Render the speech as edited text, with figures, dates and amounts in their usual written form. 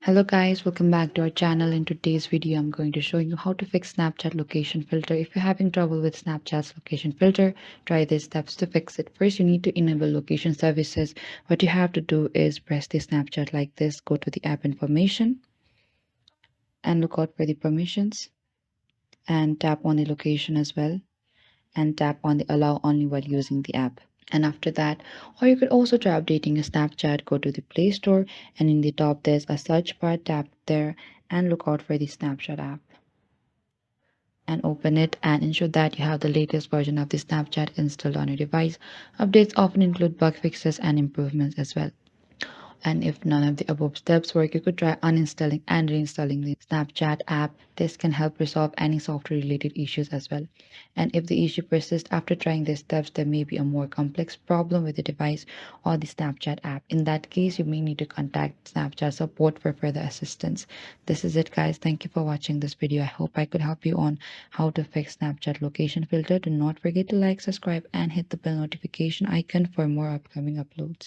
Hello guys, welcome back to our channel. In today's video, I'm going to show you how to fix Snapchat location filter. If you're having trouble with Snapchat's location filter, try these steps to fix it. First, you need to enable location services. What you have to do is press the Snapchat like this, go to the app information and look out for the permissions and tap on the location as well and tap on the allow only while using the app. And after that, or you could also try updating your Snapchat, go to the Play Store and in the top there's a search bar, tap there and look out for the Snapchat app and open it and ensure that you have the latest version of the Snapchat installed on your device. Updates often include bug fixes and improvements as well. And if none of the above steps work, you could try uninstalling and reinstalling the Snapchat app. This can help resolve any software related issues as well. And if the issue persists after trying these steps, there may be a more complex problem with the device or the Snapchat app. In that case, you may need to contact Snapchat support for further assistance. This is it, guys. Thank you for watching this video. I hope I could help you on how to fix Snapchat location filter. Do not forget to like, subscribe, and hit the bell notification icon for more upcoming uploads.